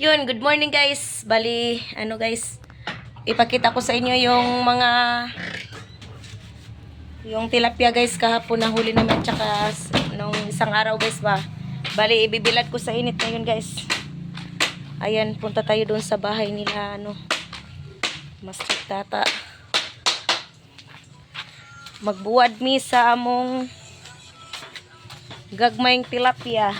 Yun, good morning guys. Bali, ano guys, ipakita ko sa inyo yung tilapia guys kahapon na huli naman tsaka nung isang araw guys ba. Bali, ibibilad ko sa init ngayon guys. Ayan, punta tayo doon sa bahay nila Master Tata. Magbuwad mi sa among gagmayng tilapia.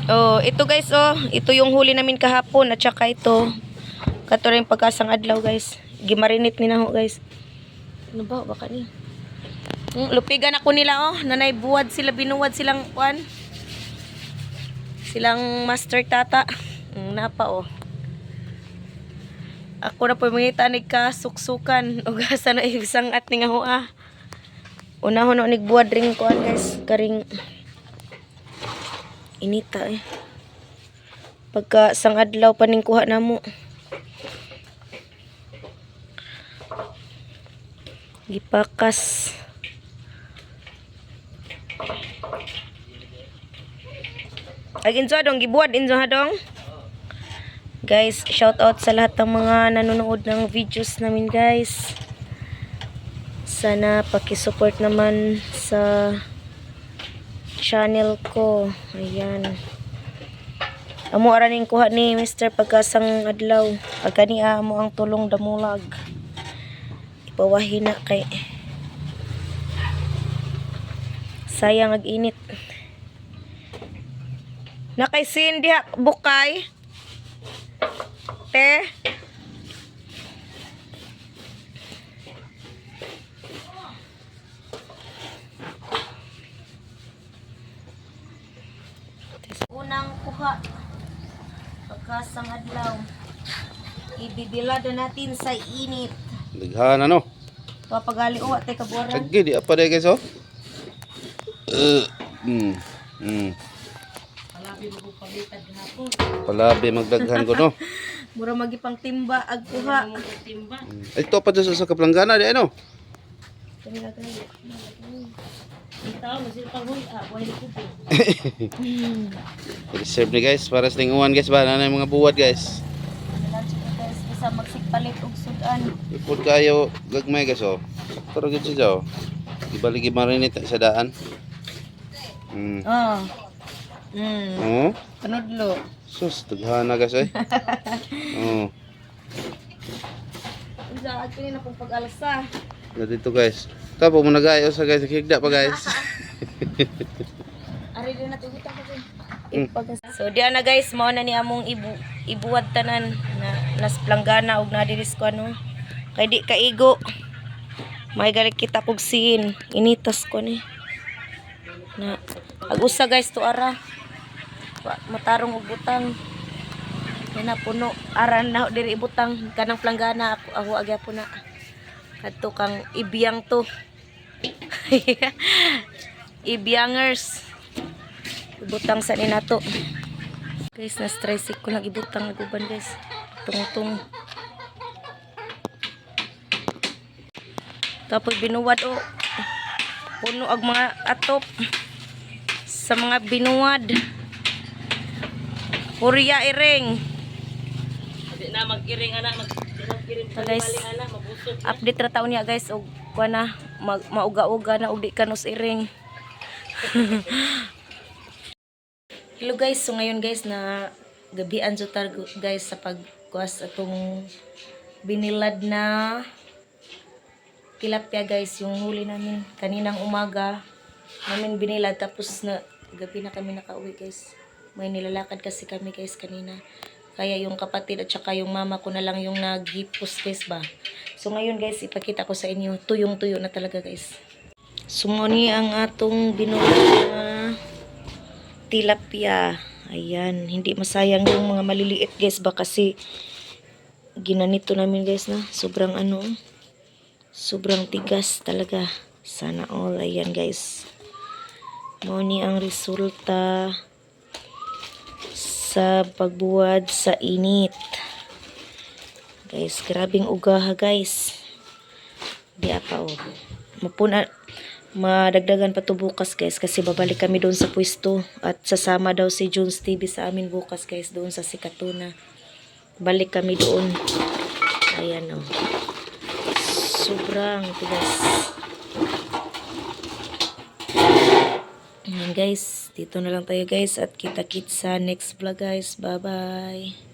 Oh, ito guys, oh. Ito yung huli namin kahapon at saka ito. Kato rin pagkasang adlaw guys. Gimarinit ni na ho guys. Ano ba? Baka ni. Lupigan ako nila oh. Nanay buwad sila, binuwad silang kuan. Silang Master Tata. Napa oh. Ako na po mangita nagkasuksukan. Ugasa na isang at nga ho ah. Unahon na nigbuwad ring kuan guys. Karing inita eh. Pagka sang adlaw pa ning kuha namo. Gipakas. Ag inzo dong gibuwad inzo hadong. Guys, shout out sa lahat ng mga nanonood ng videos namin guys. Sana paki-support naman sa channel ko. Ayan. Amo araning kuha ni Mr. pagkasang adlaw. Pagka ni amo ang tulong damulag. Ipawahi na kay sayang ag init. Nakay Cindy bukay. Te. Unang kuha pagkasang adlaw ibibilada natin sa init. Daghan ano? Papagali o ate kabora. Sige di apa day guys oh. Palabi magdaghan ko no. Mura magipang timba ag kuha. Ito pa sa kaplangana di ano. Reserve ni guys para sa tinguan guys ba na mga buwad guys. Isa magsigpalit og sudan. Ipod kayo gagmay guys oh. Pero gid siya oh. Gibaligi marinit sa daan. Oh. Oh. Panudlo. Sus daghana guys eh. Oh. Unsa akin na pong pag-alsa. Na dito guys. Tapo mo nagayo sa guys higda pa guys. Ari din natin kita kasi. So diyan na guys, mao na ni among ibuwad tanan na nas planggana og nadiris ko ano. Kay di kaigo. May galit kita kog sin. Initas ko ni. Na agusa guys to ara. Matarong og butang. Na puno aran na diri ibutang kanang planggana ako agya po na. Kadto kang ibiyang to. Ibiyangers. Ibutang sa ni nato. Guys, na-stress ko lang ibutang naguban guys. Tungtong. Tapos binuwad o. Puno ag mga atop. Sa mga binuwad. Purya iring. Hindi na mag-iring anak. So guys, update ra taon niya guys. Og kuana mauga-uga na og di kanus iring. Hello guys, so ngayon guys na gabian jutar guys sa pagkuas atong binilad na tilapia guys, yung huli namin kaninang umaga namin binilad tapos na gabi na kami nakauwi guys. May nilalakad kasi kami guys kanina. Kaya yung kapatid at saka yung mama ko na lang yung naghipos guys ba. So ngayon guys, ipakita ko sa inyo, tuyong-tuyo na talaga guys. Sumuni ang atong binulad na tilapia. Ayan, hindi masayang yung mga maliliit guys ba kasi ginanito namin guys na sobrang ano, sobrang tigas talaga. Sana all. Ayan guys, muni ang resulta sa pagbuwad sa init guys. Grabing ugaha guys. Di apa oh. madagdagan pa to bukas guys kasi babalik kami doon sa pwesto at sasama daw si Jones TV sa amin bukas guys doon sa Sikatuna. Balik kami doon. Ayan o. Sobrang tigas. Ayan guys, dito na lang tayo guys at kita-kits sa next vlog guys. Bye bye.